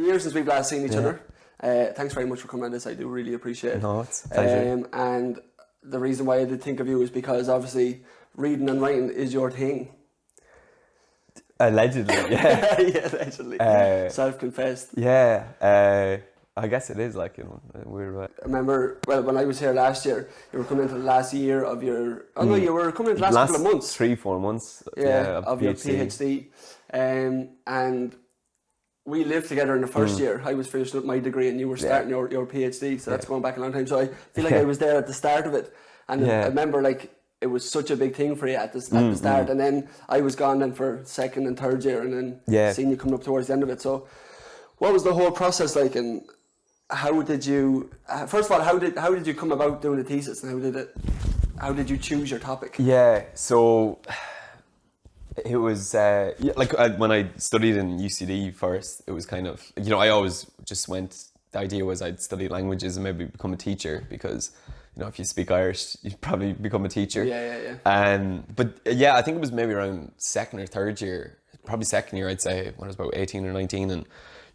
few years since we've last seen each other. Thanks very much for coming on this. I do really appreciate it. No, it's a pleasure. And the reason why I did think of you is because obviously reading and writing is your thing. Allegedly, yeah. Yeah, allegedly. Self-confessed. Yeah, I guess it is like, weird way. I remember, when I was here last year, you were coming into the last year of your... Oh no, you were coming into the last couple of months. 3-4 months. Of your PhD. And we lived together in the first year. I was finishing up my degree and you were starting your PhD, so that's going back a long time. So I feel like I was there at the start of it. And I remember it was such a big thing for you at the start. And then I was gone then for second and third year and then seeing you coming up towards the end of it. So what was the whole process like, and how did you, first of all, how did you come about doing the thesis, and how did you choose your topic? Yeah, so it was when I studied in UCD first, it was kind of, I always just went, the idea was I'd study languages and maybe become a teacher, because if you speak Irish, you'd probably become a teacher. But I think it was maybe around second or third year, probably second year, I'd say, when I was about 18 or 19, and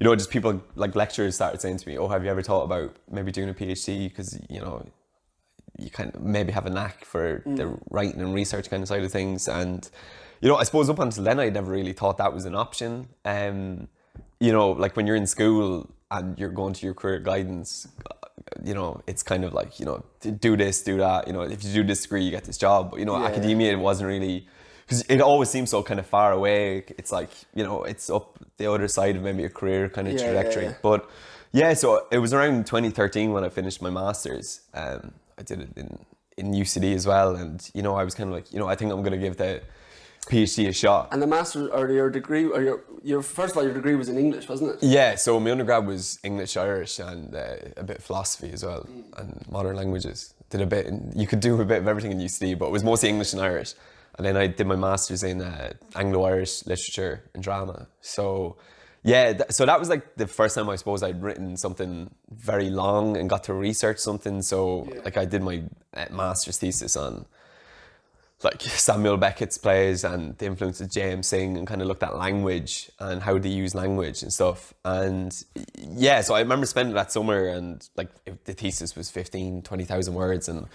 just people, like lecturers, started saying to me, "Oh, have you ever thought about maybe doing a PhD? Because you kind of maybe have a knack for the writing and research kind of side of things." And I suppose up until then, I never really thought that was an option. Like when you're in school and you're going to your career guidance, it's kind of like, do this, do that. If you do this degree, you get this job. But academia, it wasn't really, because it always seems so kind of far away. It's like, it's up the other side of maybe a career kind of trajectory. But so it was around 2013 when I finished my master's. I did it in UCD as well. And, I was kind of like, I think I'm going to give the PhD a shot. And the master's, or your degree, or your first of all, your degree was in English, wasn't it? Yeah, so my undergrad was English, Irish, and a bit of philosophy as well, and modern languages. Did a bit, you could do a bit of everything in UCD, but it was mostly English and Irish. And then I did my master's in Anglo-Irish literature and drama. So so that was like the first time I suppose I'd written something very long and got to research something. So like I did my master's thesis on like Samuel Beckett's plays and the influence of James Synge, and kind of looked at language and how they use language and stuff. And so I remember spending that summer, and like the thesis was 20,000 words, and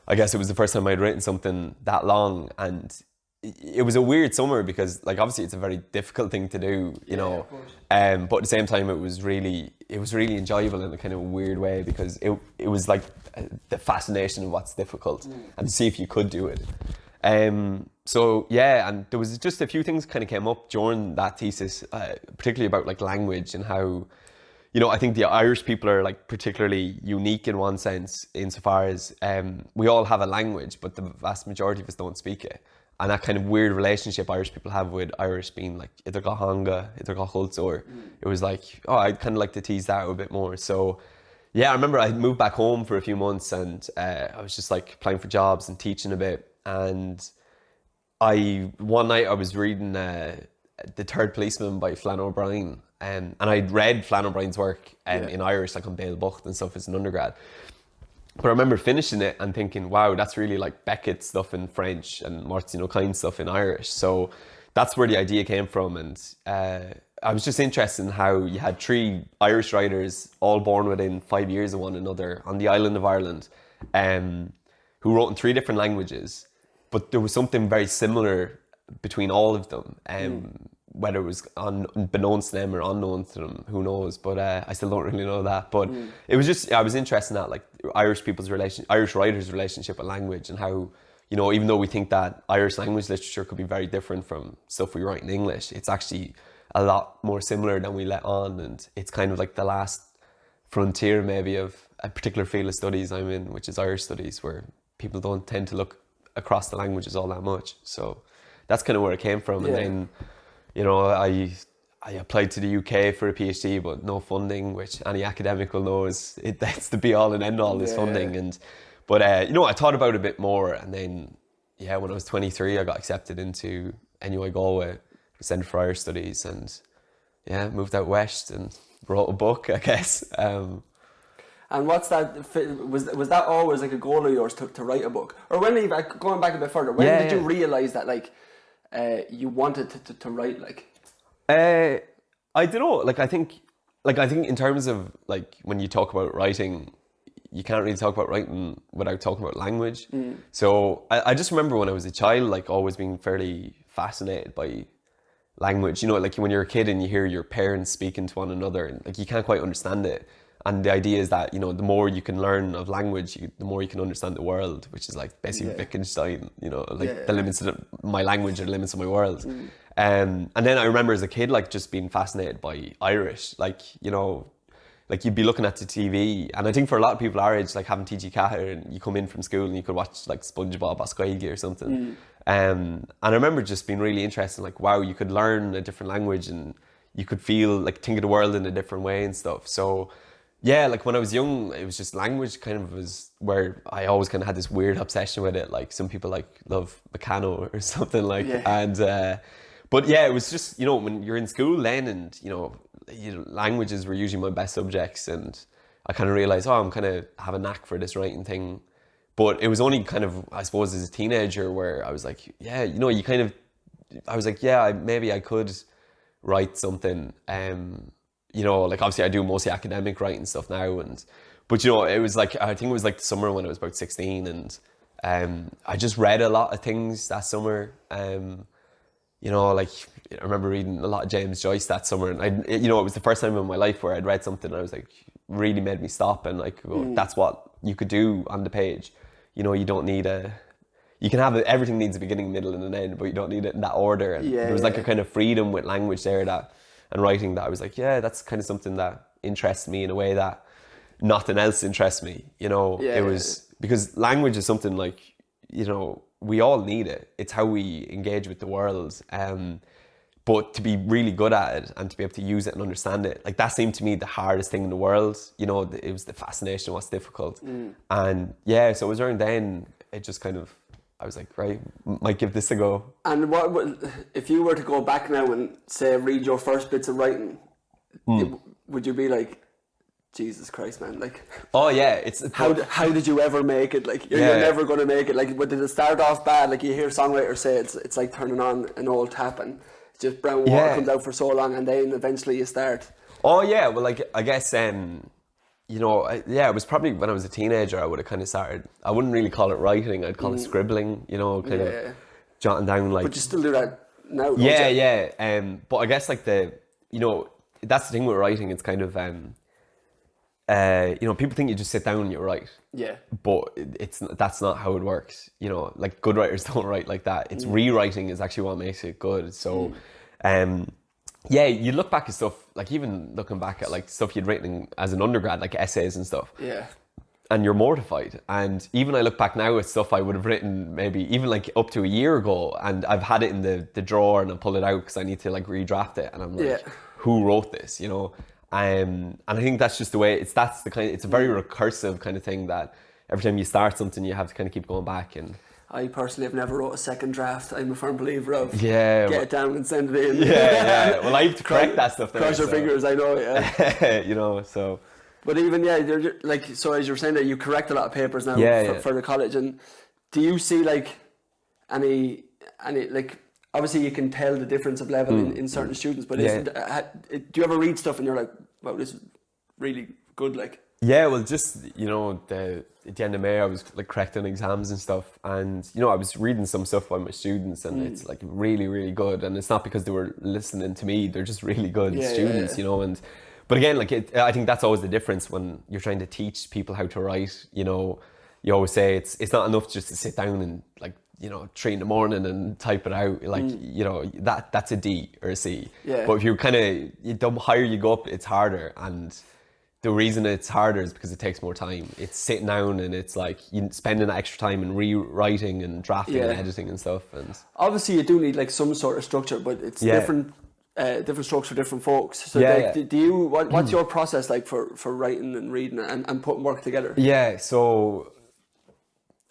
I guess it was the first time I'd written something that long. And it was a weird summer because like obviously it's a very difficult thing to do, but at the same time it was really enjoyable in a kind of weird way, because it was like the fascination of what's difficult and to see if you could do it. And there was just a few things kind of came up during that thesis, particularly about like language and how, I think the Irish people are like particularly unique in one sense, insofar as we all have a language, but the vast majority of us don't speak it. And that kind of weird relationship Irish people have with Irish being like either got hanga, either got chults, or it was like, I'd kind of like to tease that out a bit more. So I remember I moved back home for a few months, and I was just like applying for jobs and teaching a bit. And one night I was reading The Third Policeman by Eoin Ó Broin, and I'd read Eoin Ó Broin's work in Irish, like on Béal Bucht and stuff as an undergrad. But I remember finishing it and thinking, wow, that's really like Beckett stuff in French and Martin O'Kine stuff in Irish. So that's where the idea came from. And I was just interested in how you had 3 Irish writers, all born within 5 years of one another on the island of Ireland, who wrote in 3 different languages. But there was something very similar between all of them. Whether it was unbeknownst to them or unknown to them, who knows? But I still don't really know that. But it was just, I was interested in that, like Irish writers' relationship with language, and how, even though we think that Irish language literature could be very different from stuff we write in English, it's actually a lot more similar than we let on. And it's kind of like the last frontier maybe of a particular field of studies I'm in, which is Irish studies, where people don't tend to look across the languages all that much. So that's kind of where it came from. And then, I applied to the UK for a PhD, but no funding, which any academic will know that's the be all and end all, is funding. But I thought about it a bit more, and then when I was 23, I got accepted into NUI Galway, Centre for Irish Studies, and moved out west and wrote a book, I guess. And what's that? Was that always like a goal of yours to write a book, or when going back a bit further? When did you realise that like you wanted to write like? I don't know. Like I think like I think in terms of like when you talk about writing, you can't really talk about writing without talking about language. So I just remember when I was a child, like always being fairly fascinated by language. You know, like when you're a kid and you hear your parents speaking to one another, and like you can't quite understand it. And the idea is that, you know, the more you can learn of language, the more you can understand the world, which is like basically Wittgenstein, you know, like the limits of my language are the limits of my world. And then I remember as a kid, like just being fascinated by Irish, like, you know, like you'd be looking at the TV, and I think for a lot of people our age, like having TG Cahir, and you come in from school and you could watch like SpongeBob Oscoigue or something. And I remember just being really interested, like, wow, you could learn a different language and you could feel like think of the world in a different way and stuff. So yeah, like when I was young, it was just language kind of was where I always kind of had this weird obsession with it. Like some people like love Meccano or something like, and but yeah, it was just, you know, when you're in school then, and you know, languages were usually my best subjects, and I kind of realized, oh, I'm kind of have a knack for this writing thing. But it was only kind of, I suppose, as a teenager where I was like, yeah, you know, you kind of, I was like, yeah, maybe I could write something. You know, like obviously I do mostly academic writing stuff now, but you know, it was like, I think it was like the summer when I was about 16, and I just read a lot of things that summer. You know, like I remember reading a lot of James Joyce that summer, and you know, it was the first time in my life where I'd read something and I was like, really made me stop and like, oh, that's what you could do on the page. You know, you don't need you can have it, everything needs a beginning, middle and an end, but you don't need it in that order. And there was like a kind of freedom with language there and writing that I was like, yeah, that's kind of something that interests me in a way that nothing else interests me. You know, it was because language is something like, you know, we all need it. It's how we engage with the world. But to be really good at it and to be able to use it and understand it, like that seemed to me the hardest thing in the world. You know, it was the fascination of what's difficult. And yeah, so it was around then, it just kind of, I was like, right, might give this a go. And what if you were to go back now and say read your first bits of writing, would you be like, Jesus Christ, man, like, oh yeah, it's how did you ever make it? Like you're never going to make it. Like, but did it start off bad? Like you hear songwriters say it's like turning on an old tap and just brown water comes out for so long, and then eventually you start. Oh yeah, well, like I guess you know, it was probably when I was a teenager I would have kind of started. I wouldn't really call it writing. I'd call it scribbling. You know, kind of jotting down like. But you still do that now. Don't you? But I guess like you know, that's the thing with writing. It's kind of you know, people think you just sit down and you write. Yeah. But that's not how it works. You know, like good writers don't write like that. It's rewriting is actually what makes it good. So, yeah, you look back at stuff, like even looking back at like stuff you'd written as an undergrad, like essays and stuff. Yeah. And you're mortified. And even I look back now at stuff I would have written maybe even like up to a year ago, and I've had it in the drawer and I pull it out because I need to like redraft it, and I'm like, who wrote this? You know. And I think that's just the way it's a very recursive kind of thing that every time you start something you have to kind of keep going back. And I personally have never wrote a second draft. I'm a firm believer of get it down and send it in. Well, I have to correct that stuff there. Cross your fingers, I know. You know, so. But even you're like, so as you were saying that you correct a lot of papers now for the college, and do you see like any like, obviously you can tell the difference of level in certain students, but do you ever read stuff and you're like, wow, this is really good, like? Yeah, well, just, you know, at the end of May I was like correcting exams and stuff, and you know, I was reading some stuff by my students, and it's like really, really good, and it's not because they were listening to me, they're just really good students, you know. And but again, like I think that's always the difference when you're trying to teach people how to write. You know, you always say it's not enough just to sit down and like, you know, 3 a.m. and type it out. Like, you know, that's a D or a C. Yeah. But if you're the higher you go up, it's harder. And the reason it's harder is because it takes more time. It's sitting down and it's like you spending extra time in rewriting and drafting and editing and stuff. And obviously you do need like some sort of structure, but it's different strokes for different folks. So do you, what's your process like for writing and reading and putting work together? Yeah, so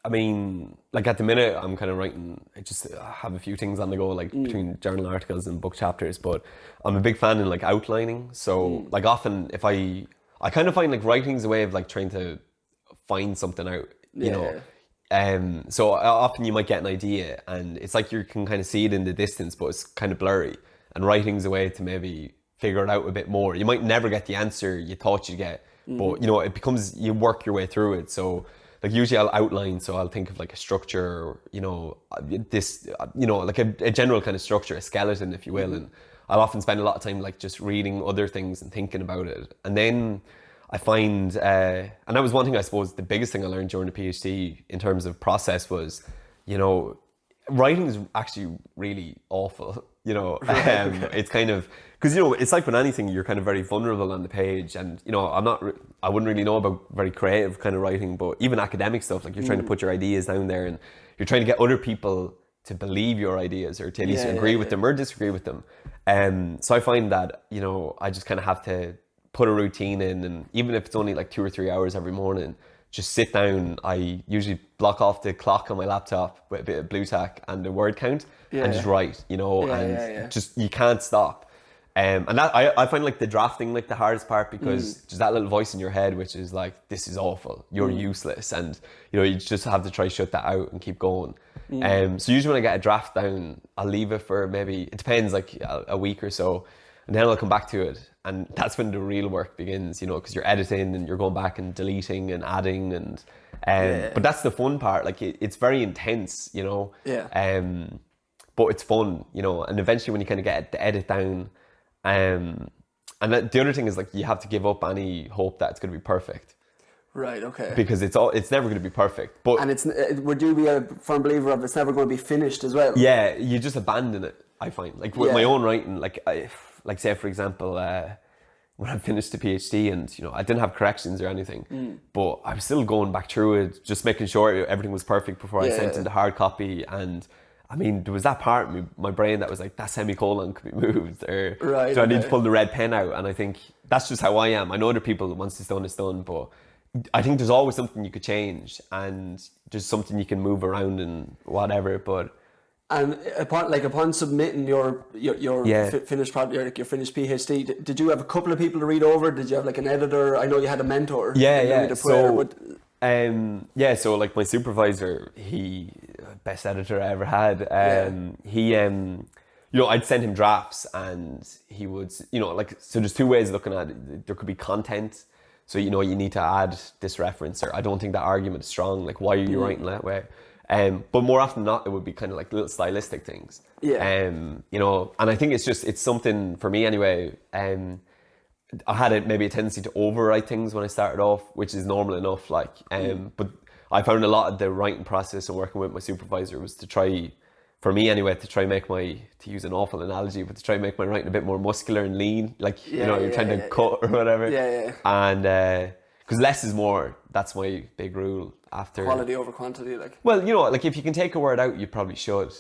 I mean, like at the minute I'm kind of writing, I just have a few things on the go, like between journal articles and book chapters, but I'm a big fan in like outlining. So like often if I kind of find like writing's a way of like trying to find something out, you know. So often you might get an idea and it's like you can kind of see it in the distance, but it's kind of blurry. And writing's a way to maybe figure it out a bit more. You might never get the answer you thought you'd get, but it becomes, you work your way through it. So like usually I'll outline, so I'll think of like a structure, this, like a general kind of structure, a skeleton, if you will. And I'll often spend a lot of time like just reading other things and thinking about it. And then I find, and that was one thing, I suppose, the biggest thing I learned during the PhD in terms of process was, writing is actually really awful. It's kind of, because it's like with anything, you're kind of very vulnerable on the page, and I wouldn't really know about very creative kind of writing, but even academic stuff, like you're trying to put your ideas down there, and you're trying to get other people to believe your ideas, or to at least agree with them or disagree with them. So I find that I just kind of have to put a routine in, and even if it's only like 2 or 3 hours every morning, just sit down. I usually block off the clock on my laptop with a bit of blue tack and a word count, and just write, just, you can't stop. And that I find like the drafting like the hardest part, because just that little voice in your head which is like, this is awful, you're useless, and you just have to try shut that out and keep going. So usually when I get a draft down, I'll leave it for maybe, it depends, like a week or so, and then I'll come back to it, and that's when the real work begins, because you're editing and you're going back and deleting and adding, and but that's the fun part. Like it's very intense, but it's fun, and eventually when you kind of get the edit down, and the other thing is like, you have to give up any hope that it's going to be perfect. Right, okay. Because it's never going to be perfect. But would you be a firm believer of it's never going to be finished as well? Yeah, you just abandon it, I find. Like with my own writing, like say for example, when I finished the PhD, and I didn't have corrections or anything, but I was still going back through it, just making sure everything was perfect before I sent in the hard copy. And I mean, there was that part of my brain that was like, that semicolon could be moved, or I need to pull the red pen out. And I think that's just how I am. I know other people, once it's done, but I think there's always something you could change, and there's something you can move around and whatever. But and upon submitting your finished project, your finished PhD, did you have a couple of people to read over? Did you have like an editor? I know you had a mentor. So like my supervisor, he best editor I ever had. He I'd send him drafts, and he would, so there's two ways of looking at it. There could be content. So, you need to add this reference, or I don't think that argument is strong. Like, why are you writing that way? But more often than not, it would be kind of like little stylistic things. And I think it's something for me anyway. I had maybe a tendency to overwrite things when I started off, which is normal enough. But I found a lot of the writing process and working with my supervisor was to try make to use an awful analogy, but to try and make my writing a bit more muscular and lean, you're trying to cut or whatever. And because less is more, that's my big rule. After quality over quantity, well, if you can take a word out, you probably should,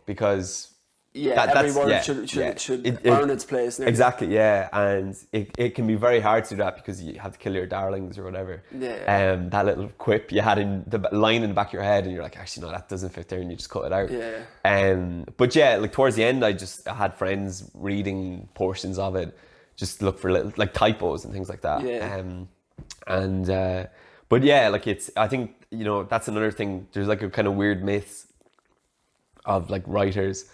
because every word should earn its place. Exactly, and it can be very hard to do that, because you have to kill your darlings or whatever. That little quip you had in the line in the back of your head, and you're like, actually no, that doesn't fit there, and you just cut it out. But towards the end, I had friends reading portions of it, just look for little typos and things like that. I think that's another thing. There's a kind of weird myth of writers.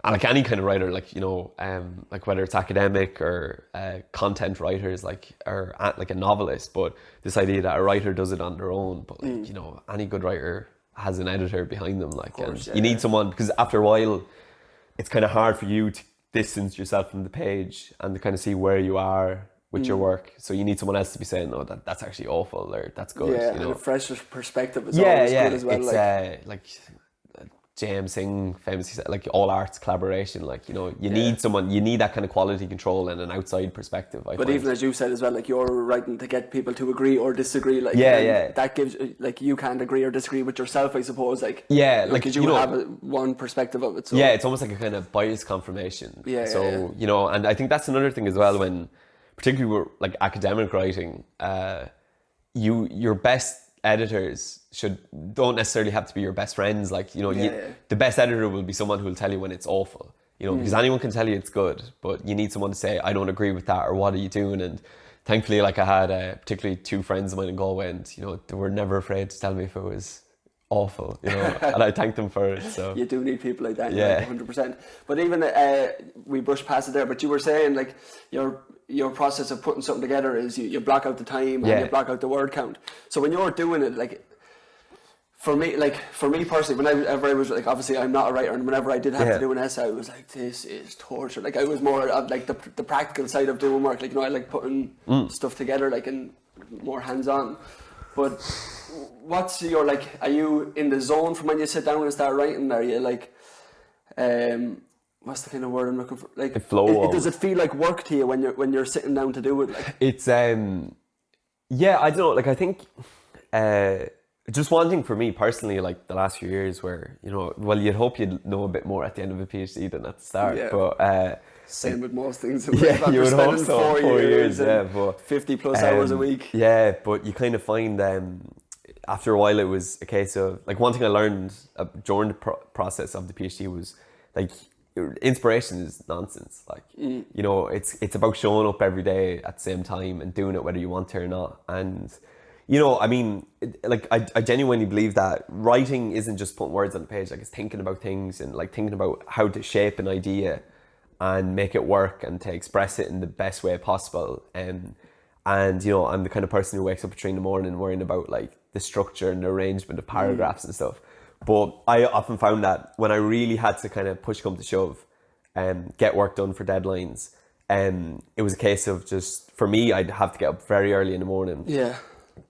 And any kind of writer, whether it's academic or content writers, or a novelist, but this idea that a writer does it on their own, but any good writer has an editor behind them, you need someone, because after a while, it's kind of hard for you to distance yourself from the page and to kind of see where you are with your work. So you need someone else to be saying, no, that's actually awful, or that's good. And a fresh perspective is always good as well. It's James Singh famously said, all arts collaboration, you need someone, you need that kind of quality control and an outside perspective. But even as you said as well, you're writing to get people to agree or disagree, that gives, you can't agree or disagree with yourself, I suppose, because you have one perspective of it. So. Yeah, it's almost like a kind of bias confirmation. And I think that's another thing as well, when, particularly with academic writing, your best editors don't necessarily have to be your best friends. The best editor will be someone who will tell you when it's awful, because anyone can tell you it's good, but you need someone to say, I don't agree with that, or what are you doing? And thankfully, I had particularly two friends of mine in Galway, and they were never afraid to tell me if it was awful, you know, and I thank them for it. So You do need people like that, Yeah. 100%. But even we brushed past it there. But you were saying like your process of putting something together is you block out the time and you block out the word count. So when you're doing it, like for me personally, whenever I was like, obviously I'm not a writer, and whenever I did have to do an essay, I was like, this is torture. Like I was more of like the practical side of doing work. Like, you know, I like putting stuff together, like, and more hands on. But what's your, like, are you in the zone from when you sit down and start writing? Are you like, what's the kind of word I'm looking for? Like, does it feel like work to you when you're sitting down to do it? Like, it's yeah, I don't know. Like I think just one thing for me personally, like the last few years, where, you know, well, you'd hope you'd know a bit more at the end of a PhD than at the start, but same with most things. Yeah, you would hope so. 4 years, but 50 plus hours a week. Yeah, but you kind of find after a while it was a case of, like, one thing I learned during the process of the PhD was, like, inspiration is nonsense. Like, you know, it's about showing up every day at the same time and doing it whether you want to or not. And, you know, I mean, I genuinely believe that writing isn't just putting words on the page. Like, it's thinking about things and, like, thinking about how to shape an idea and make it work and to express it in the best way possible. And you know, I'm the kind of person who wakes up at 3 a.m. worrying about, like, the structure and the arrangement of paragraphs and stuff. But I often found that when I really had to kind of push come to shove and get work done for deadlines, it was a case of just, for me, I'd have to get up very early in the morning,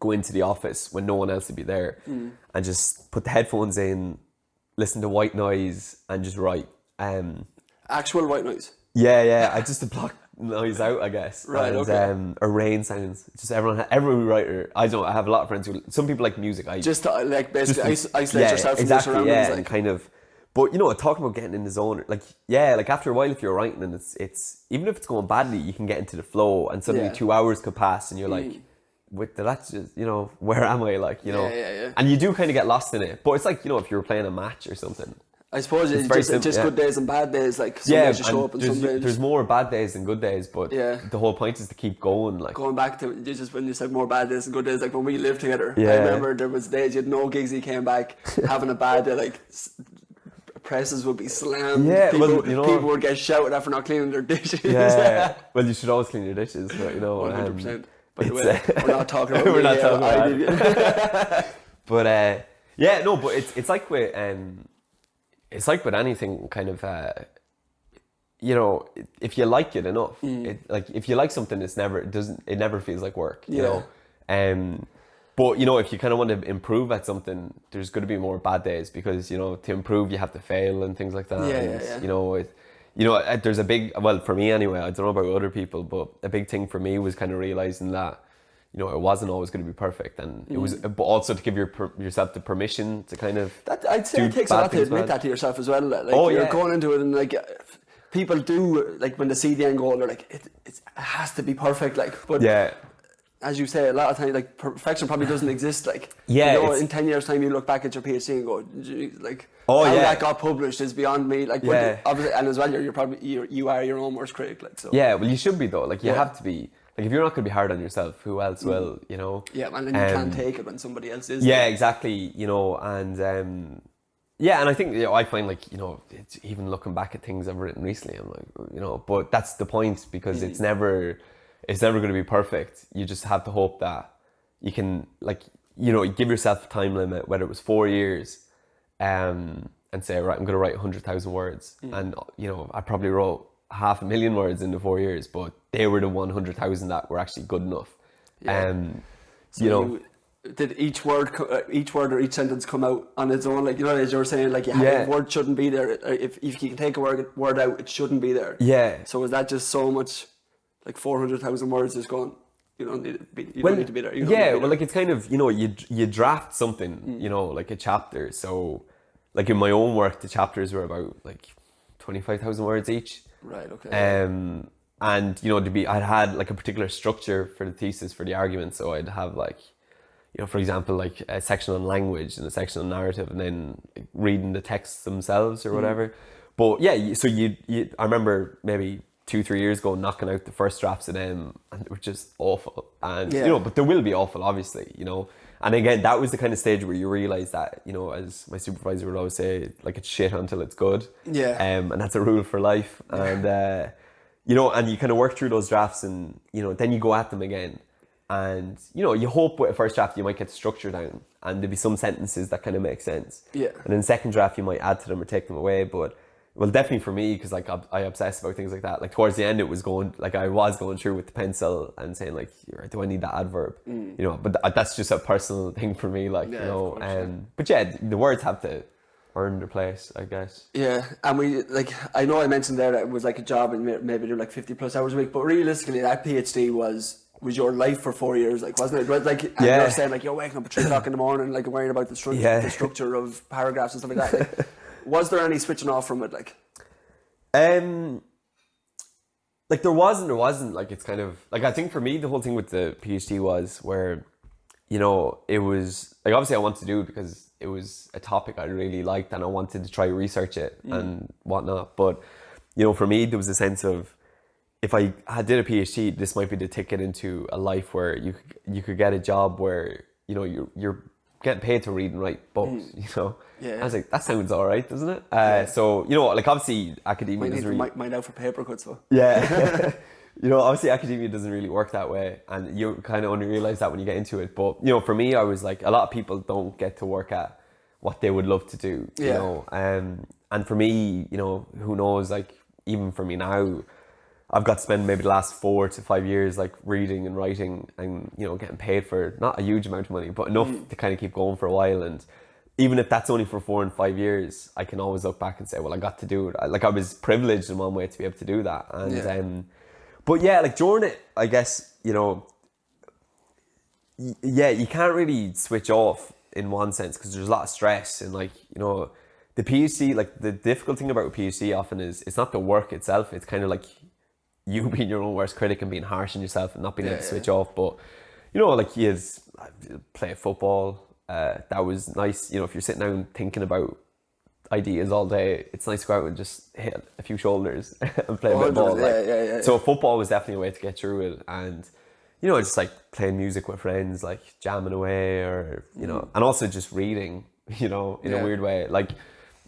go into the office when no one else would be there, and just put the headphones in, listen to white noise, and just write. Actual white noise? Yeah, I just to block noise out, I guess. Right, and, okay. Or rain sounds. Just every writer. I have a lot of friends who, some people like music. Just to, like, basically isolate yourself from your surroundings. Yeah, like. and kind of. But, you know, talking about getting in the zone, like, yeah, like after a while, if you're writing and it's even if it's going badly, you can get into the flow, and suddenly 2 hours could pass, and you're like, that's just, you know, where am I? Like, you know, and you do kind of get lost in it. But it's like, you know, if you were playing a match or something. I suppose it's just good days and bad days. Like, some days you show up and some days. There's more bad days than good days, but the whole point is to keep going. Like, going back to just when you said more bad days and good days, like when we lived together, I remember there was days you had no gigs, you came back having a bad day, like presses would be slammed. Yeah, people, well, you know, people would get shouted at for not cleaning their dishes. Yeah, well, you should always clean your dishes, but, you know, 100%. By the way, we're not talking about we're not talking about it. But yeah, no, but it's like with it's like with anything, kind of, you know, if you like it enough, like, if you like something, it never feels like work, you know. But, you know, if you kind of want to improve at something, there's going to be more bad days, because, you know, to improve you have to fail and things like that. You know, there's a big, well, for me anyway, I don't know about other people, but a big thing for me was kind of realizing that, you know, it wasn't always going to be perfect, and it was, but also to give yourself the permission to kind of. I'd say it takes a lot to admit that to yourself as well. Like, you're going into it, and, like, people do, like, when they see the end goal, they're like, it has to be perfect, like, but as you say, a lot of times, like, perfection probably doesn't exist. Like, you know, in 10 years' time, you look back at your PhD and go, geez, like, how that got published is beyond me. Like, obviously, and as well, you are your own worst critic. Like, so. Yeah, well, you should be, though. Like, you have to be. Like, if you're not going to be hard on yourself, who else will, you know? Yeah, and then you can't take it when somebody else is. Yeah, exactly, you know, and and I think, you know, I find, like, you know, it's even looking back at things I've written recently, I'm like, you know, but that's the point, because it's never going to be perfect. You just have to hope that you can, like, you know, give yourself a time limit, whether it was 4 years, and say, right, I'm going to write 100,000 words, and, you know, I probably wrote 500,000 words in the 4 years, but they were the 100,000 that were actually good enough. So you know, did each word or each sentence come out on its own? Like, you know, as you were saying, like, a word shouldn't be there. If you can take a word out, it shouldn't be there. Yeah. So is that just so much, like 400,000 words is gone? You don't need to be there. Well, like, it's kind of, you know, you draft something, you know, like a chapter. So, like, in my own work, the chapters were about, like, 25,000 words each. Right, okay. And, you know, I'd had, like, a particular structure for the thesis, for the argument. So I'd have, like, you know, for example, like, a section on language and a section on narrative, and then, like, reading the texts themselves or whatever. But yeah, so I remember maybe 2-3 years ago knocking out the first drafts of them, and they were just awful. And, you know, but they will be awful, obviously, you know. And again, that was the kind of stage where you realize that, you know, as my supervisor would always say, like, it's shit until it's good. Yeah. And that's a rule for life. And, you know, and you kind of work through those drafts and, you know, then you go at them again. And, you know, you hope with a first draft you might get the structure down and there'll be some sentences that kind of make sense. Yeah. And then second draft you might add to them or take them away. But, well, definitely for me, because like I obsess about things like that. Like towards the end it was going, like I was going through with the pencil and saying like, do I need that adverb? You know, but that's just a personal thing for me, like, you know. Course, but yeah, the words have to earn their place, I guess. Yeah, and we, like, I know I mentioned there that it was like a job and maybe do like 50 plus hours a week, but realistically that PhD was your life for 4 years, like, wasn't it? Like, and you were saying like you're waking up at 3 o'clock in the morning, like worrying about the structure of paragraphs and stuff like that. Like, was there any switching off from it, like? Like there wasn't, like, it's kind of, like, I think for me the whole thing with the PhD was where, you know, it was, like, obviously I wanted to do it because it was a topic I really liked and I wanted to try research it and whatnot. But, you know, for me there was a sense of, if I had did a PhD, this might be the ticket into a life where you could get a job where, you know, you're getting paid to read and write books, you know. Yeah. I was like, that sounds all right, doesn't it? So, you know, like, obviously academia doesn't really... Mind out for paper cuts though. Yeah. You know, obviously academia doesn't really work that way, and you kind of only realize that when you get into it. But, you know, for me, I was like, a lot of people don't get to work at what they would love to do, you know. And for me, you know, who knows, like, even for me now, I've got to spend maybe the last 4 to 5 years like reading and writing and, you know, getting paid for not a huge amount of money, but enough to kind of keep going for a while. And even if that's only for 4 and 5 years, I can always look back and say, well, I got to do it. Like, I was privileged in one way to be able to do that. And but yeah, like during it, I guess, you know, you can't really switch off in one sense because there's a lot of stress and, like, you know, the PhD, like, the difficult thing about a PhD often is it's not the work itself. It's kind of like you being your own worst critic and being harsh on yourself and not being able to switch off. But, you know, like, you play football, that was nice. You know, if you're sitting down thinking about ideas all day, it's nice to go out and just hit a few shoulders and play a bit of ball. So football was definitely a way to get through it. And, you know, just like playing music with friends, like jamming away, or, you know, and also just reading, you know, in a weird way. Like,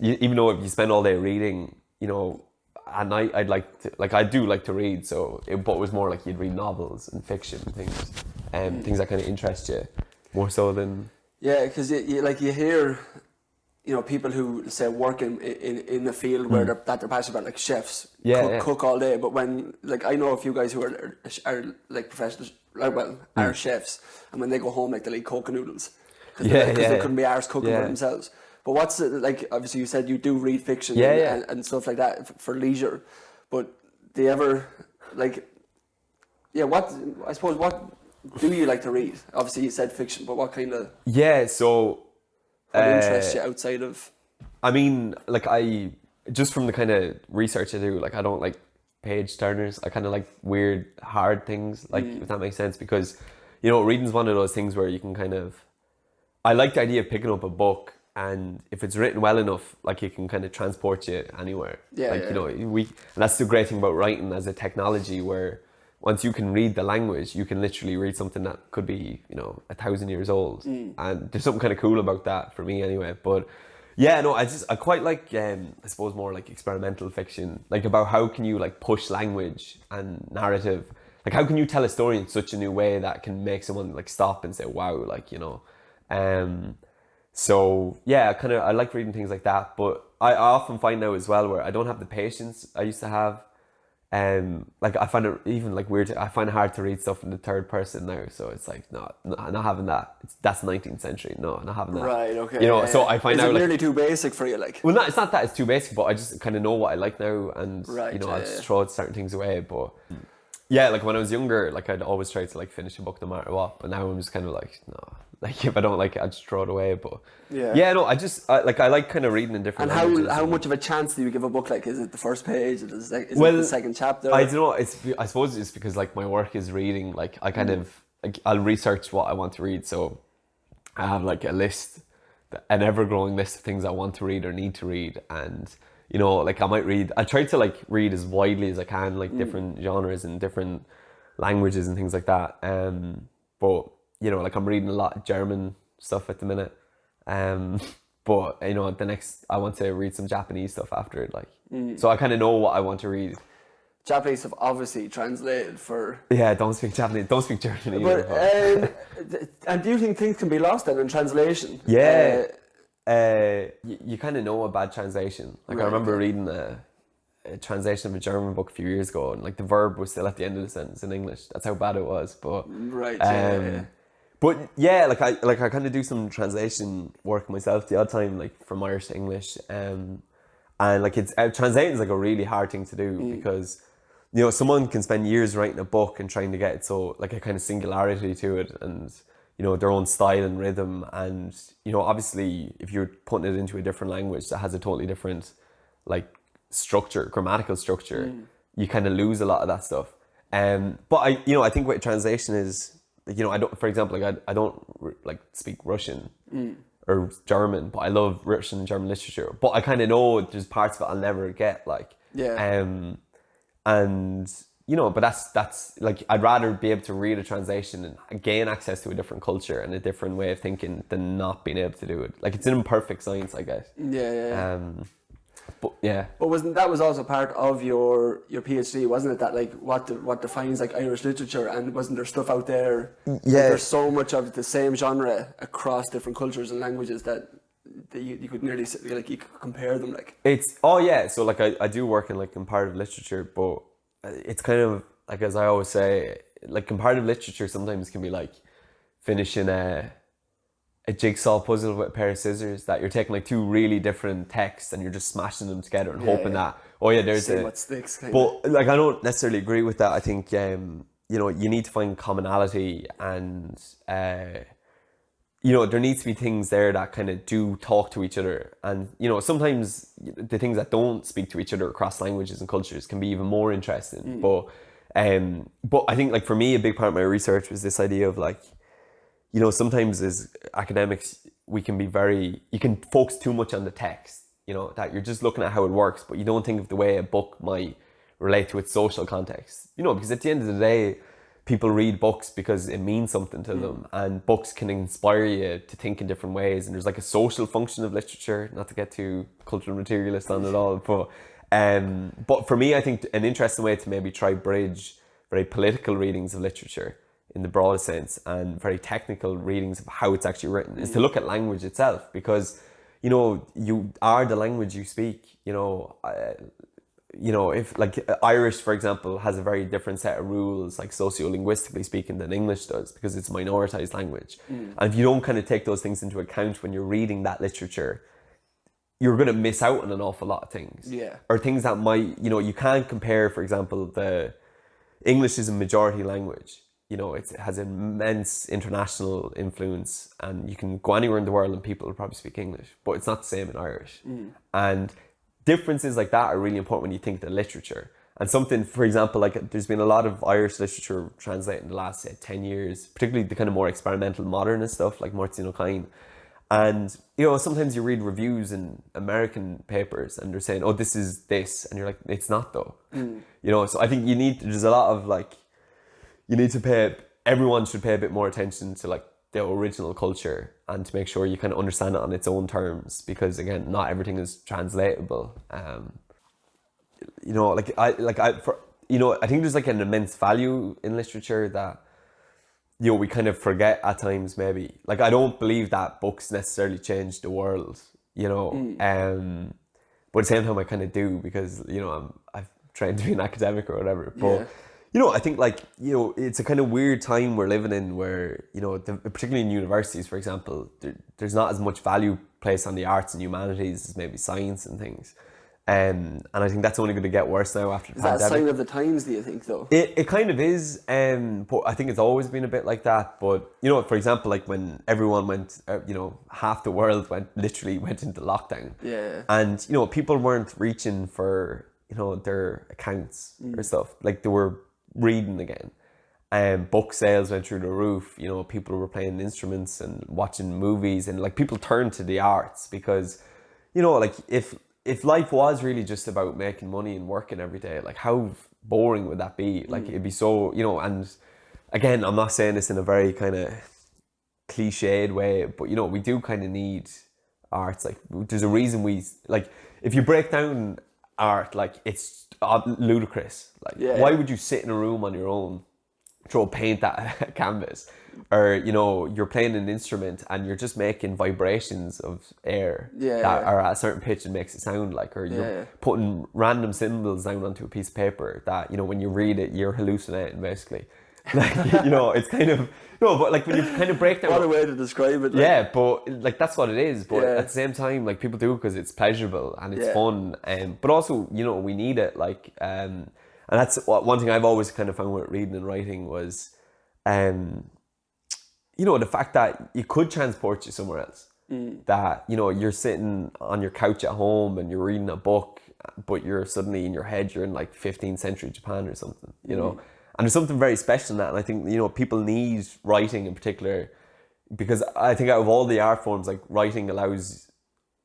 even though if you spend all day reading, you know, at night I'd like to, like, I do like to read, so but it was more like you'd read novels and fiction and things, things that kind of interest you more so than... Yeah, because you hear, you know, people who say work in the field where they're passionate about, like chefs, cook all day, but when, like, I know a few guys who are like professionals, are chefs, and when they go home, like, they'll eat Coke and noodles because they couldn't be arsed cooking for themselves. But what's it like? Obviously, you said you do read fiction and stuff like that for leisure. But do you ever, like, what do you like to read? Obviously, you said fiction, but what kind of so what interests you outside of? I mean, like, I just from the kind of research I do, like, I don't like page turners. I kind of like weird, hard things, like, if that makes sense, because, you know, reading's one of those things where you can kind of. I like the idea of picking up a book. And if it's written well enough, like, it can kind of transport you anywhere. You know, and that's the great thing about writing as a technology, where once you can read the language, you can literally read something that could be, you know, 1,000 years old. And there's something kind of cool about that for me anyway. But yeah, no, I quite like, I suppose, more like experimental fiction, like about how can you, like, push language and narrative. Like, how can you tell a story in such a new way that can make someone, like, stop and say, wow, like, you know. So yeah, I like reading things like that, but I often find now as well where I don't have the patience I used to have. Like, I find it even, like, weird. I find it hard to read stuff in the third person now. So it's like, no, not having that. That's 19th century. No, not having that. Right. Okay. You know, so I find out, now, like, nearly too basic for you, like. Well, it's not that it's too basic, but I just kind of know what I like now, and you know, I just throw certain things away. But yeah, like, when I was younger, like, I'd always try to, like, finish a book no matter what. But now I'm just kind of like, no. Like, if I don't like it, I just throw it away. But no, I like kind of reading in different languages. And how much of a chance do you give a book? Like, is it the first page? Is it the second chapter? I don't know. I suppose it's because, like, my work is reading. Like, I kind of, like, I'll research what I want to read. So I have, like, a list, an ever-growing list of things I want to read or need to read. And, you know, like, I try to, like, read as widely as I can, like, different genres and different languages and things like that. But you know, like I'm reading a lot of German stuff at the minute. But you know, I want to read some Japanese stuff after it, like. So I kind of know what I want to read. Japanese have obviously translated for... Yeah, don't speak Japanese, don't speak German either. But, and do you think things can be lost then in translation? Yeah. You kind of know a bad translation. Like, right, I remember reading a translation of a German book a few years ago, and like the verb was still at the end of the sentence in English. That's how bad it was. But right, but yeah, like I kind of do some translation work myself the odd time, like from Irish to English, and like it's translating is like a really hard thing to do because, you know, someone can spend years writing a book and trying to get it so like a kind of singularity to it, and you know, their own style and rhythm, and you know, obviously if you're putting it into a different language that has a totally different like structure, grammatical structure, you kind of lose a lot of that stuff. But I think what translation is, you know, I don't, for example, like I don't like speak Russian or German, but I love Russian and German literature. But I kind of know there's parts of it I'll never get, like. And you know, but that's like, I'd rather be able to read a translation and gain access to a different culture and a different way of thinking than not being able to do it. Like, it's an imperfect science, I guess. But yeah. But that was also part of your PhD, wasn't it? That like what defines like Irish literature, and wasn't there stuff out there? Yeah. Like, there's so much of the same genre across different cultures and languages that you could nearly like you could compare them like. So like I do work in like comparative literature, but it's kind of like, as I always say, like comparative literature sometimes can be like finishing a jigsaw puzzle with a pair of scissors, that you're taking like two really different texts and you're just smashing them together and hoping that, there's see what sticks, but like I don't necessarily agree with that. I think you know, you need to find commonality, and you know, there needs to be things there that kind of do talk to each other, and you know, sometimes the things that don't speak to each other across languages and cultures can be even more interesting. But I think, like, for me, a big part of my research was this idea of like, you know, sometimes as academics, you can focus too much on the text, you know, that you're just looking at how it works, but you don't think of the way a book might relate to its social context, you know, because at the end of the day, people read books because it means something to them, and books can inspire you to think in different ways, and there's like a social function of literature, not to get too cultural materialist on it all, but for me, I think an interesting way to maybe try bridge very political readings of literature in the broadest sense and very technical readings of how it's actually written is to look at language itself, because you know, you are the language you speak. You know, if like Irish, for example, has a very different set of rules, like sociolinguistically speaking, than English does, because it's a minoritized language. And if you don't kind of take those things into account when you're reading that literature, you're going to miss out on an awful lot of things. Or things that might, you know, you can't compare, for example, the English is a majority language. You know, it has immense international influence, and you can go anywhere in the world and people will probably speak English, but it's not the same in Irish. And differences like that are really important when you think the literature. And something, for example, like there's been a lot of Irish literature translated in the last, say, 10 years, particularly the kind of more experimental modernist stuff like Martin O'Kane. And, you know, sometimes you read reviews in American papers and they're saying, oh, this is this. And you're like, it's not though. You know, so I think there's a lot of like, everyone should pay a bit more attention to like the original culture and to make sure you kind of understand it on its own terms, because again, not everything is translatable. You know, I think there's like an immense value in literature that, you know, we kind of forget at times maybe. Like, I don't believe that books necessarily change the world, you know, but at the same time I kind of do, because, you know, I've trained to be an academic or whatever, but you know, I think like, you know, it's a kind of weird time we're living in where, you know, particularly in universities, for example, there's not as much value placed on the arts and humanities as maybe science and things. And I think that's only going to get worse now after the pandemic. Is that a sign of the times, do you think, though? It kind of is. But I think it's always been a bit like that. But, you know, for example, like when everyone went, you know, half the world literally went into lockdown. And, you know, people weren't reaching for, you know, their accounts or stuff. Like, they were reading again. Book sales went through the roof. You know, people were playing instruments and watching movies, and like people turned to the arts because, you know, like if life was really just about making money and working every day, like how boring would that be? Like it'd be so, you know. And again, I'm not saying this in a very kind of cliched way, but you know, we do kind of need art. Like, there's a reason we, like, if you break down art, like, it's ludicrous. Like, why would you sit in a room on your own, throw paint at a canvas, or you know, you're playing an instrument and you're just making vibrations of air that are at a certain pitch and makes it sound like, or you're putting random symbols down onto a piece of paper that, you know, when you read it, you're hallucinating basically. Like, you know, it's kind of, no, but like when you kind of break down, what a way to describe it. Like. Yeah, but like that's what it is. But at the same time, like people do it because it's pleasurable and it's fun, but also, you know, we need it. Like, and that's one thing I've always kind of found with reading and writing was, you know, the fact that you could transport you somewhere else. That, you know, you're sitting on your couch at home and you're reading a book, but you're suddenly in your head you're in like 15th century Japan or something. You know. And there's something very special in that. And I think, you know, people need writing in particular, because I think out of all the art forms, like writing allows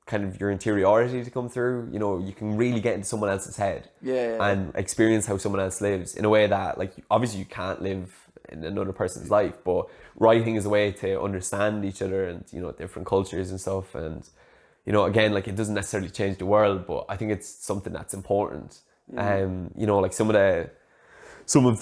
kind of your interiority to come through. You know, you can really get into someone else's head and experience how someone else lives in a way that, like, obviously you can't live in another person's life, but writing is a way to understand each other and, you know, different cultures and stuff. And, you know, again, like, it doesn't necessarily change the world, but I think it's something that's important. You know, like some of the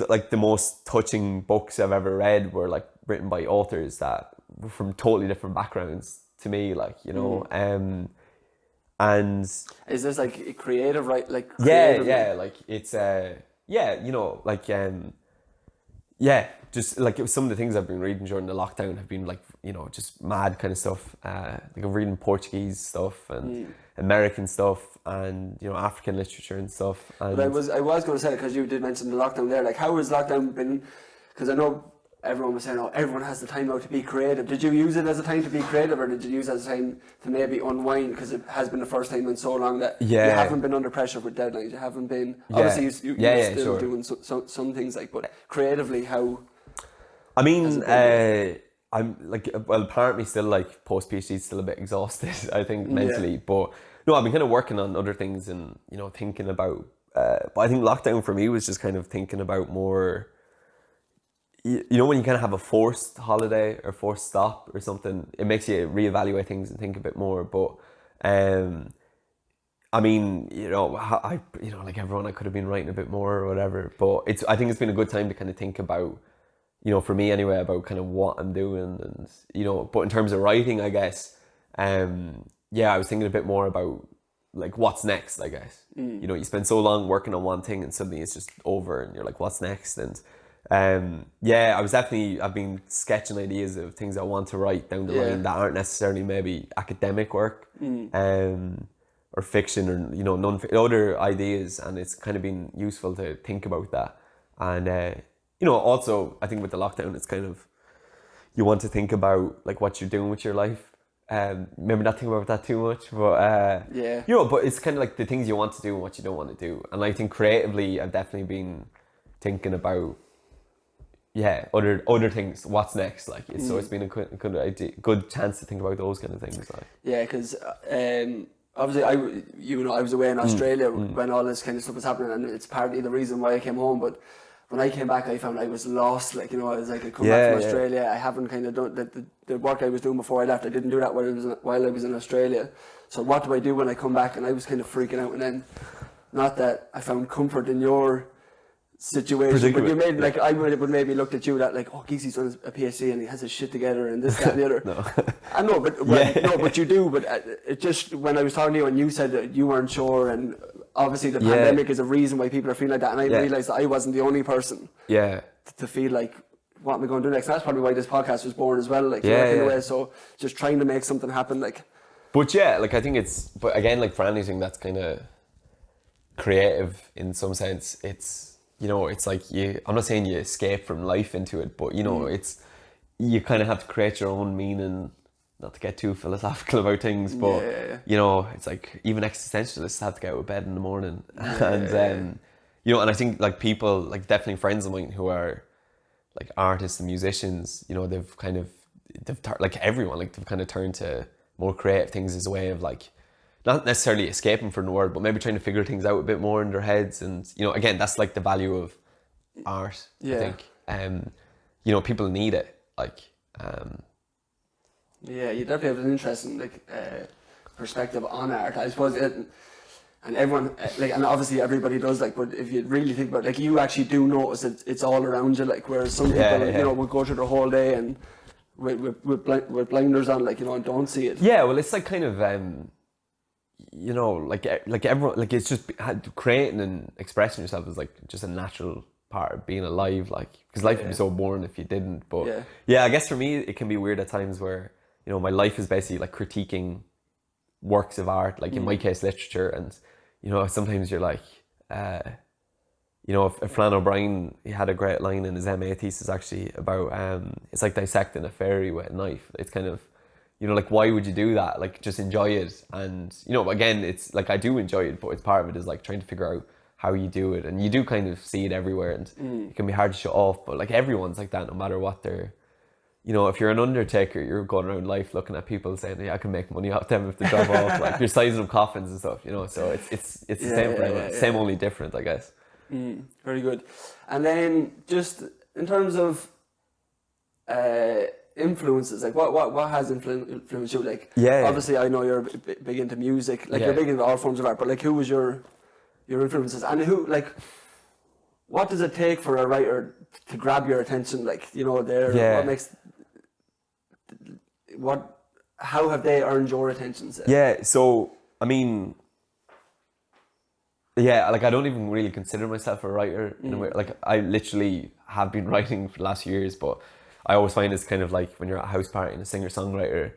like the most touching books I've ever read were like written by authors that were from totally different backgrounds to me, like, you know, and is this like a creative, right? Like like it's you know, like just like some of the things I've been reading during the lockdown have been like, you know, just mad kind of stuff. Like I'm reading Portuguese stuff and American stuff and, you know, African literature and stuff. And but I was going to say, because you did mention the lockdown there, like how has lockdown been? Because I know everyone was saying, oh, everyone has the time now to be creative. Did you use it as a time to be creative, or did you use it as a time to maybe unwind? Because it has been the first time in so long that you haven't been under pressure with deadlines. You haven't been, obviously you're still doing some things, like, but creatively, how? I mean, I'm like, well, apparently still like post-PhD still a bit exhausted, I think, mentally, but no, I've been kind of working on other things and, you know, thinking about, but I think lockdown for me was just kind of thinking about more, you know, when you kind of have a forced holiday or forced stop or something, it makes you reevaluate things and think a bit more. But I mean, you know, like everyone, I could have been writing a bit more or whatever, but I think it's been a good time to kind of think about, you know, for me anyway, about kind of what I'm doing and, you know, but in terms of writing, I guess, I was thinking a bit more about like what's next, I guess. You know, you spend so long working on one thing and suddenly it's just over and you're like, what's next? And I've been sketching ideas of things I want to write down the line that aren't necessarily maybe academic work, or fiction, or, you know, other ideas, and it's kind of been useful to think about that. And you know, also I think with the lockdown, it's kind of, you want to think about like what you're doing with your life. Maybe not think about that too much, but you know, but it's kind of like the things you want to do and what you don't want to do. And I think creatively, I've definitely been thinking about other things. What's next? Like so it's been a good chance to think about those kind of things. Like because obviously I was away in Australia when all this kind of stuff was happening, and it's partly the reason why I came home. But when I came back, I found I was lost. Like, you know, I was like, I come back from Australia. I haven't kind of done the work I was doing before I left. I didn't do that while I was in Australia. So what do I do when I come back? And I was kind of freaking out. And then, not that I found comfort in your situation, but you made, like, I would maybe looked at you that like, oh, Geesy's done a PhD and he has his shit together and this, that, and the other. No. I know, but but you do. But it just, when I was talking to you and you said that you weren't sure, and obviously the pandemic is a reason why people are feeling like that, and I realised that I wasn't the only person to feel like, what am I going to do next? And that's probably why this podcast was born as well, like, in a way. So just trying to make something happen, like. But like, I think but again, like for anything that's kind of creative in some sense, it's, you know, it's like I'm not saying you escape from life into it, but, you know, you kind of have to create your own meaning, not to get too philosophical about things, but, you know, it's like even existentialists have to get out of bed in the morning. You know, and I think like people, like definitely friends of mine who are like artists and musicians, you know, they've like everyone, like they've kind of turned to more creative things as a way of like, not necessarily escaping from the world, but maybe trying to figure things out a bit more in their heads. And, you know, again, that's like the value of art, I think. You know, people need it. Like, Yeah, you definitely have an interesting perspective on art, I suppose. And everyone and obviously everybody does but if you really think about you actually do notice it's all around you, whereas some people would go through the whole day and with blinders on and don't see it. Yeah, well, it's kind of everyone, it's just creating and expressing yourself is just a natural part of being alive, because life would be so boring if you didn't. But I guess for me it can be weird at times where my life is basically critiquing works of art, in my case literature, and sometimes you're Eoin Ó Broin, he had a great line in his MA thesis actually about it's like dissecting a fairy with a knife. It's kind of why would you do that? Just enjoy it. And again, it's I do enjoy it, but it's part of it is trying to figure out how you do it, and you do kind of see it everywhere, and it can be hard to shut off, but everyone's like that, no matter what they're if you're an undertaker, you're going around life looking at people saying, yeah, I can make money off them if they drop off, you're sizing up coffins and stuff, so it's the same for everyone. Same, only different, I guess. Very good. And then just in terms of influences, what has influenced you? Obviously I know you're big into music, you're big into all forms of art, but who was your influences, and who what does it take for a writer to grab your attention? What makes how have they earned your attention, say? Yeah, so I mean, I don't even really consider myself a writer in a way. I literally have been writing for the last few years, but I always find it's kind of when you're at a house party and a singer-songwriter,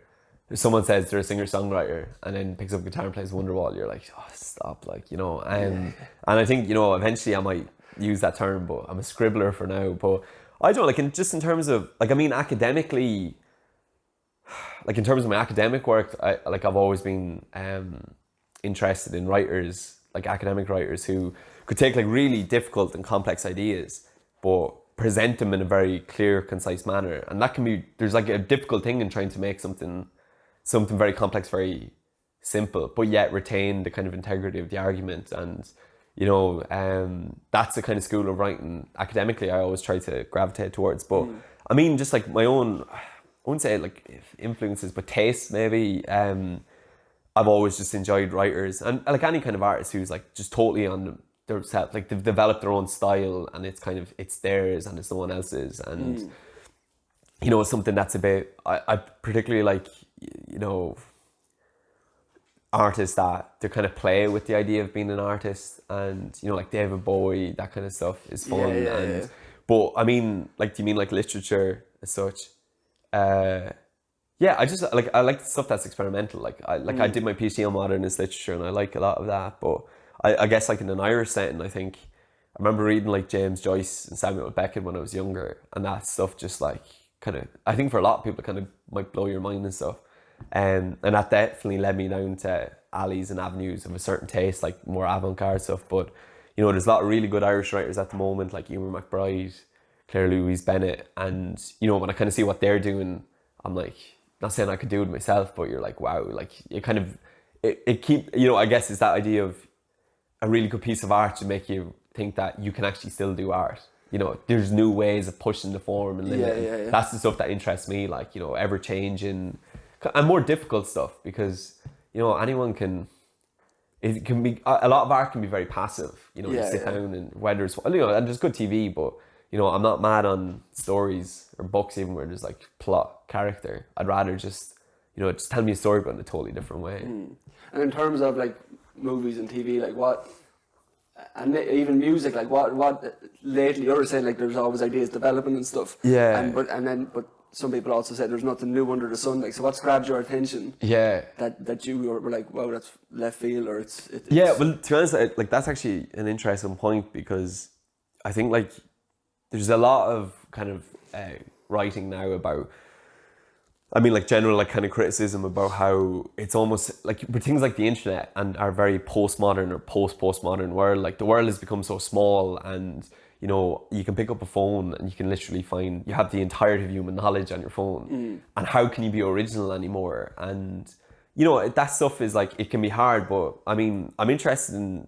if someone says they're a singer-songwriter and then picks up a guitar and plays Wonderwall, you're oh, stop, and I think, eventually I might use that term, but I'm a scribbler for now. But I don't just in terms of academically, in terms of my academic work, I've always been interested in writers, academic writers who could take really difficult and complex ideas but present them in a very clear, concise manner. And that can be, there's a difficult thing in trying to make something very complex very simple, but yet retain the kind of integrity of the argument. And that's the kind of school of writing academically I always try to gravitate towards. But I mean, just my own, I wouldn't say influences, but tastes maybe. I've always just enjoyed writers and any kind of artist who's just totally on themselves, they've developed their own style and it's theirs and it's no one else's. And something that's a bit, I particularly artists that they kind of play with the idea of being an artist, and David Bowie, that kind of stuff is fun. But I mean, do you mean literature as such? I just I like stuff that's experimental. I did my PhD on modernist literature and I like a lot of that. But I guess in an Irish setting, I think I remember reading James Joyce and Samuel Beckett when I was younger, and that stuff just kind of, I think for a lot of people it kind of might blow your mind and stuff. And that definitely led me down to alleys and avenues of a certain taste, more avant-garde stuff. But there's a lot of really good Irish writers at the moment, Ewan McBride, Claire Louise Bennett, and when I kind of see what they're doing, I'm not saying I could do it myself, but you're wow, you kind of it keep I guess it's that idea of a really good piece of art to make you think that you can actually still do art. There's new ways of pushing the form and limit. That's the stuff that interests me, ever changing and more difficult stuff, because anyone can. It can be a lot of art can be very passive. You sit down and whether it's and there's good TV, but I'm not mad on stories or books even where there's plot, character. I'd rather just just tell me a story but in a totally different way. And in terms of movies and TV, what, and even music, what lately you're saying there's always ideas developing and stuff. But some people also say there's nothing new under the sun. So what's grabbed your attention? That you were wow, that's left field, or it's well, to be honest, that's actually an interesting point, because I think there's a lot of kind of writing now about, I mean, general kind of criticism about how it's almost with things like the internet and our very postmodern or postmodern world, the world has become so small, and you can pick up a phone and you can literally find, you have the entirety of human knowledge on your phone. And how can you be original anymore? And that stuff is it can be hard, but I mean, I'm interested in,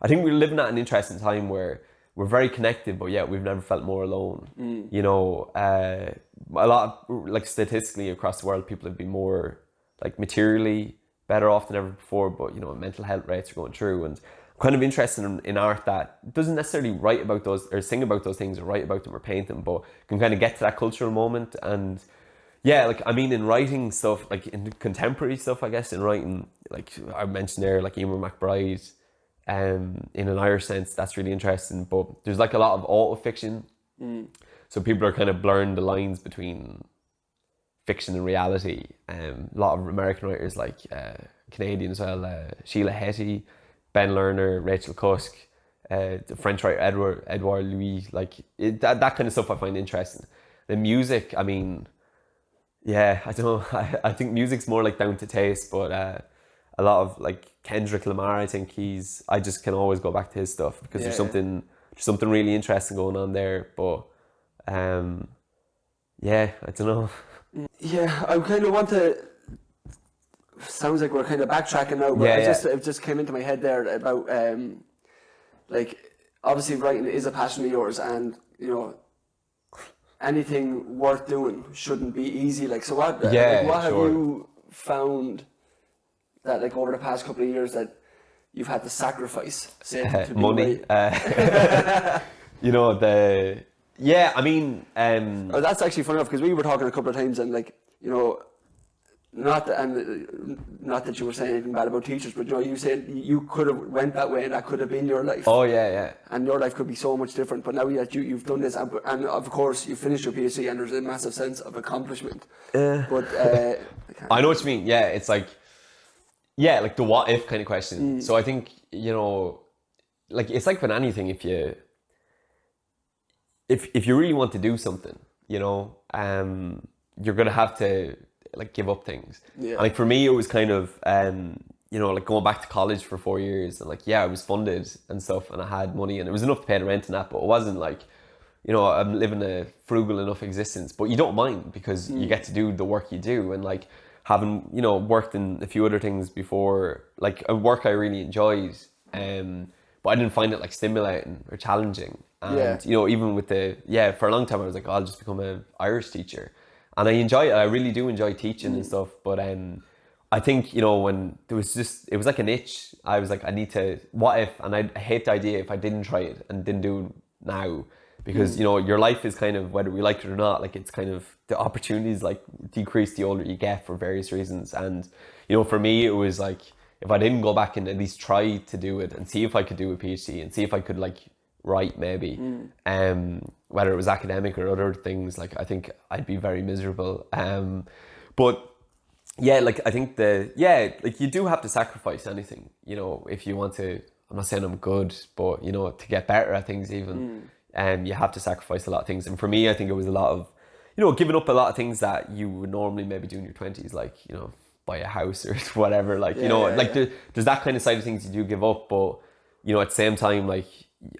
I think we're living at an interesting time where we're very connected, but yet we've never felt more alone. You know, a lot of, like statistically across the world, people have been more like materially better off than ever before, but you know, mental health rates are going through. And I'm kind of interested in art that doesn't necessarily write about those or sing about those things or write about them or paint them, but can kind of get to that cultural moment. And yeah, like I mean, in writing stuff, like in contemporary stuff, I guess in writing, like I mentioned there, like Eoin McBride, in an Irish sense, that's really interesting. But there's like a lot of auto fiction, so people are kind of blurring the lines between fiction and reality. A lot of American writers, like Canadian as well, Sheila Heti, Ben Lerner, Rachel Cusk, the French writer Edouard Louis, like that kind of stuff I find interesting. The music, I mean, yeah, I don't know. I think music's more like down to taste, but a lot of like Kendrick Lamar, I think I just can always go back to his stuff because there's something really interesting going on there. But yeah, I don't know. Yeah, I kind of want to. Sounds like we're kind of backtracking now, but it just came into my head there about like obviously writing is a passion of yours, and you know anything worth doing shouldn't be easy. Like, so what? What have you found that like over the past couple of years that you've had to sacrifice? Say to money. You know I mean. Oh, that's actually funny enough because we were talking a couple of times and like you know. Not that you were saying anything bad about teachers, but you know, you said you could have went that way and that could have been your life. Oh yeah. And your life could be so much different. But now that you've done this, and of course you finished your PhD, and there's a massive sense of accomplishment. But I know what you mean. Yeah, it's like like the what if kind of question. So I think you know, like it's like with anything, if you really want to do something, you know, you're gonna have to like give up things. And like for me it was kind of you know, like going back to college for 4 years and like I was funded and stuff and I had money and it was enough to pay the rent and that, but it wasn't like, you know, I'm living a frugal enough existence, but you don't mind because you get to do the work you do. And like having, you know, worked in a few other things before, like a work I really enjoyed, but I didn't find it like stimulating or challenging. And you know, even with for a long time I was like, I'll just become an Irish teacher. And I enjoy it. I really do enjoy teaching and stuff. But I think, you know, when it was like an itch. I was like, I need to, what if, and I hate the idea if I didn't try it and didn't do it now. Because, you know, your life is kind of, whether we like it or not, like it's kind of, the opportunities like decrease the older you get for various reasons. And, you know, for me, it was like, if I didn't go back and at least try to do it and see if I could do a PhD and see if I could like write maybe, whether it was academic or other things, like I think I'd be very miserable. But yeah, like I think like you do have to sacrifice anything, you know, if you want to. I'm not saying I'm good, but you know, to get better at things even, you have to sacrifice a lot of things. And for me, I think it was a lot of, you know, giving up a lot of things that you would normally maybe do in your 20s, like, you know, buy a house or whatever, like, you know, like there's that kind of side of things you do give up, but you know, at the same time, like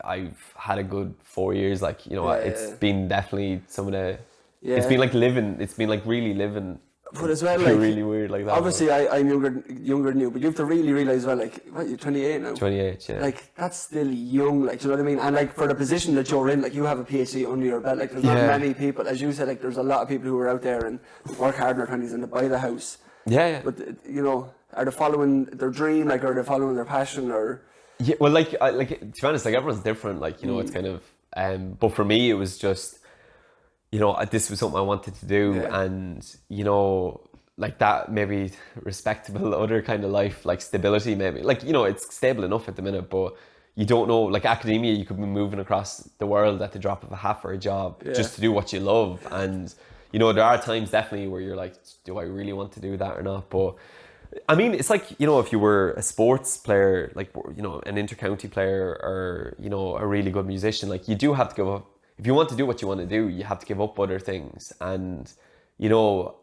I've had a good 4 years, like, you know, it's been definitely some of the, it's been like living, it's been like really living. But as well, like, really weird like that. Obviously, I'm younger than you, but you have to really realise, well, like, what, you're 28 now? 28, yeah. Like, that's still young, like, do you know what I mean? And, like, for the position that you're in, like, you have a PhD under your belt, like, there's not many people, as you said, like, there's a lot of people who are out there and work hard in their 20s and they buy the house. Yeah. But, you know, are they following their dream, like, are they following their passion, or... Yeah, well, like to be honest, like, everyone's different, like, you know, it's kind of, but for me, it was just, you know, this was something I wanted to do, and, you know, like that maybe respectable other kind of life, like stability maybe, like, you know, it's stable enough at the minute, but you don't know, like academia, you could be moving across the world at the drop of a hat for a job just to do what you love. And, you know, there are times definitely where you're like, do I really want to do that or not? But I mean, it's like, you know, if you were a sports player, like, you know, an inter-county player, or, you know, a really good musician, like, you do have to give up. If you want to do what you want to do, you have to give up other things. And, you know,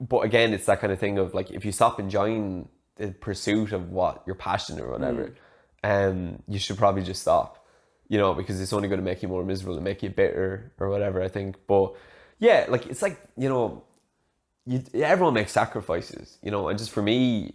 but again, it's that kind of thing of like, if you stop enjoying the pursuit of what your passion or whatever, you should probably just stop, you know, because it's only going to make you more miserable and make you bitter or whatever, I think. But yeah, like, it's like, you know, everyone makes sacrifices, you know, and just for me,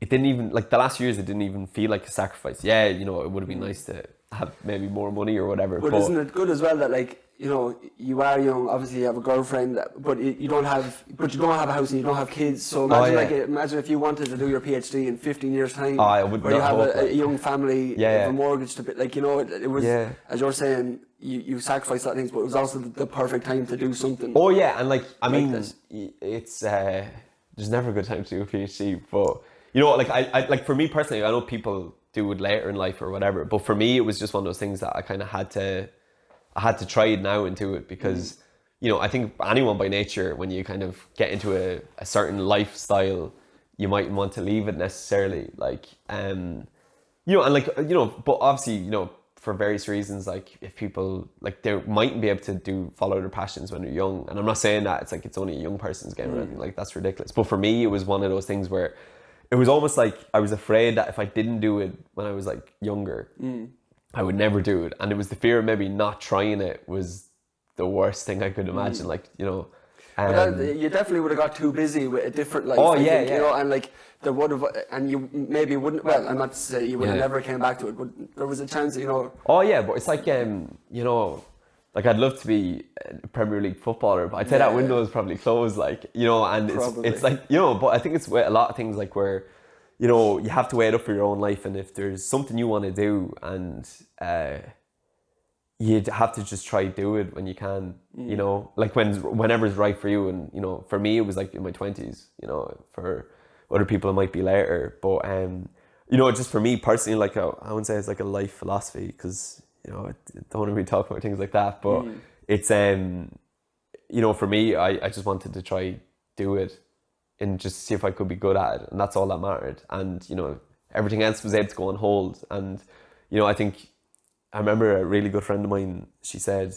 it didn't even, like, the last years, it didn't even feel like a sacrifice. Yeah, you know, it would have been nice to have maybe more money or whatever. But isn't it good as well that, like, you know, you are young, obviously you have a girlfriend, but you don't have a house and you don't have kids. So imagine imagine if you wanted to do your PhD in 15 years time, where you have a young family, you have a mortgage to pay, like, you know, it was, as you're saying, you sacrificed a lot of things, but it was also the perfect time to do something. Oh yeah, and like, I mean, it's, there's never a good time to do a PhD, but, you know, like, I like, for me personally, I know people do it later in life or whatever, but for me, it was just one of those things that I kind of had to try it now and do it, because, you know, I think anyone by nature, when you kind of get into a certain lifestyle, you might want to leave it necessarily, like, you know, and like, you know, but obviously, you know, for various reasons, like, if people, like, they mightn't be able to follow their passions when they're young, and I'm not saying that it's like it's only a young person's game or anything, like, that's ridiculous, but for me, it was one of those things where it was almost like I was afraid that if I didn't do it when I was like younger, I would never do it, and it was the fear of maybe not trying it was the worst thing I could imagine. Like, you know, but you definitely would have got too busy with a different life. Oh, I yeah, think, yeah. You know, and like there would have, and you maybe wouldn't. Well, I'm not to say you would have never came back to it, but there was a chance, you know. Oh yeah, but it's like, you know, like, I'd love to be a Premier League footballer, but I'd say that window is probably closed, like, you know, and it's like, you know, but I think it's with a lot of things, like, where, you know, you have to weigh it up for your own life, and if there's something you want to do, and you'd have to just try do it when you can, you know, like, whenever it's right for you. And, you know, for me, it was like in my 20s, you know, for other people it might be later, but you know, just for me personally, like, I wouldn't say it's like a life philosophy, because, you know, I don't want to be talking about things like that, but it's you know, for me, I just wanted to try do it and just see if I could be good at it, and that's all that mattered. And, you know, everything else was able to go on hold. And, you know, I remember a really good friend of mine, she said,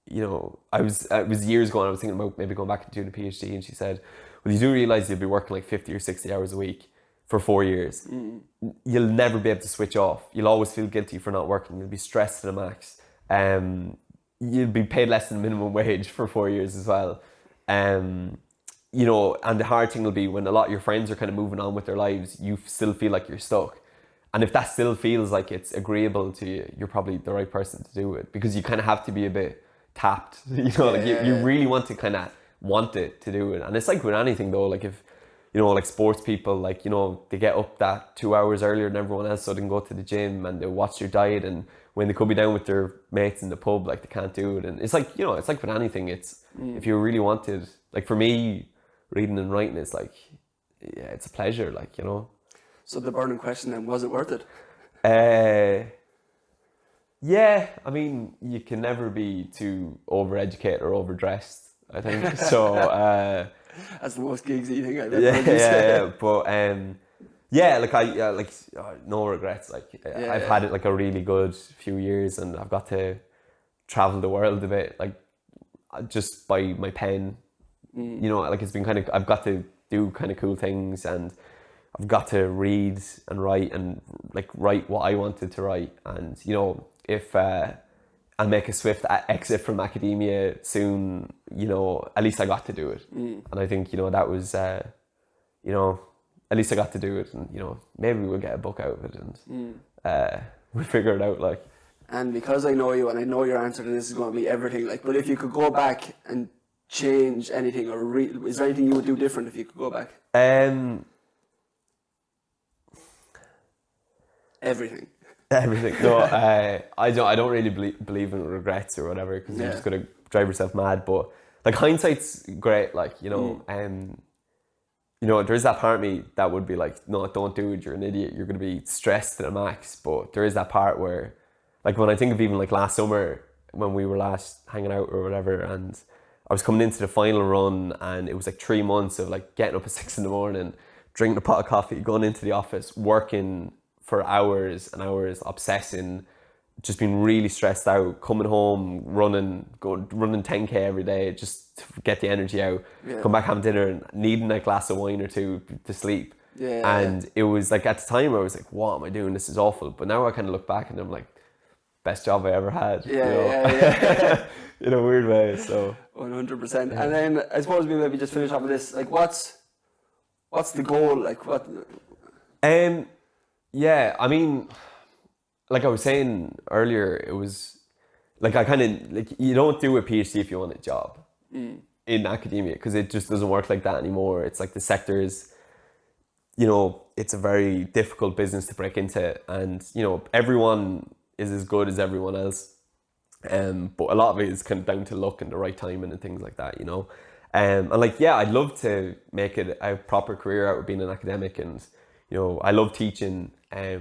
you know, it was years ago, and I was thinking about maybe going back and doing a PhD, and she said, well, you do realise you'll be working like 50 or 60 hours a week for 4 years. You'll never be able to switch off. You'll always feel guilty for not working. You'll be stressed to the max. You'll be paid less than minimum wage for 4 years as well. You know, and the hard thing will be when a lot of your friends are kind of moving on with their lives, you still feel like you're stuck. And if that still feels like it's agreeable to you, you're probably the right person to do it, because you kind of have to be a bit tapped, you know, like you really want to kind of want it to do it. And it's like with anything though, like, if, you know, like sports people, like, you know, they get up that 2 hours earlier than everyone else so they can go to the gym, and they watch their diet, and when they could be down with their mates in the pub, like, they can't do it. And it's like, you know, it's like with anything, it's if you really wanted, like, for me, reading and writing is like, yeah, it's a pleasure, like, you know. So the burning question then, was it worth it? Yeah, I mean, you can never be too overeducated or overdressed, I think. So that's the most gigsy thing I've ever heard you say. Yeah, but yeah, like no regrets. Like, I've had it like a really good few years, and I've got to travel the world a bit, like, just by my pen. You know, like, it's been kind of, I've got to do kind of cool things, and I've got to read and write, and like write what I wanted to write. And, you know, if I'll make a swift exit from academia soon, you know, at least I got to do it. And I think, you know, that was, you know, at least I got to do it, and, you know, maybe we'll get a book out of it, and we'll figure it out, like. And because I know you, and I know your answer to this is going to be everything, like, but if you could go back and change anything, or is there anything you would do different if you could go back? Everything. No, I don't really believe in regrets or whatever, because you're just gonna drive yourself mad. But like, hindsight's great, like, you know, you know, there is that part of me that would be like, no, don't do it, you're an idiot, you're gonna be stressed to the max. But there is that part where, like, when I think of even like last summer when we were last hanging out or whatever, and I was coming into the final run, and it was like 3 months of like getting up at 6 a.m, drinking a pot of coffee, going into the office, working for hours and hours, obsessing, just being really stressed out, coming home, running 10k every day just to get the energy out, come back, have dinner, and needing a glass of wine or two to sleep. And it was like, at the time I was like, what am I doing? This is awful. But now I kind of look back and I'm like, best job I ever had. In a weird way. So 100%. And then I suppose we maybe just finish off with this. Like, what's the goal? Like, what? Yeah, I mean, like I was saying earlier, it was like I kind of like you don't do a PhD if you want a job in academia, because it just doesn't work like that anymore. It's like the sector is, you know, it's a very difficult business to break into, and you know everyone is as good as everyone else. But a lot of it is kind of down to luck and the right timing and things like that, you know. And like, yeah, I'd love to make it a proper career out of being an academic, and you know, I love teaching. I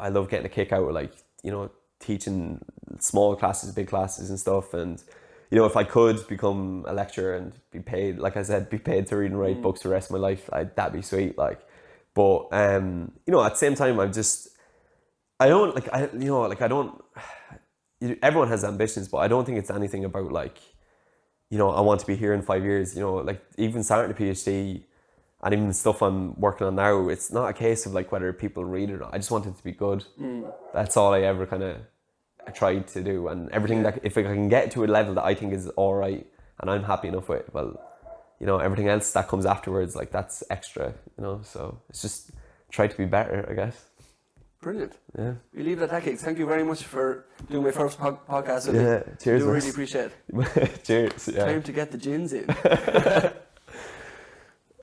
love getting a kick out of like, you know, teaching small classes, big classes and stuff. And you know, if I could become a lecturer and be paid, like I said, be paid to read and write books the rest of my life, that'd be sweet. Like, but you know, at the same time, everyone has ambitions, but I don't think it's anything about like, you know, I want to be here in 5 years, you know, like even starting a PhD and even the stuff I'm working on now, it's not a case of like whether people read it or not. I just want it to be good. That's all I ever kind of tried to do. And everything that, if I can get to a level that I think is all right and I'm happy enough with, well, you know, everything else that comes afterwards, like that's extra, you know, so it's just try to be better, I guess. Brilliant. Yeah. We leave it at that, Kix. Thank you very much for doing my first podcast with me. Yeah, cheers. I do really appreciate it. Cheers. Yeah. Time to get the gins in.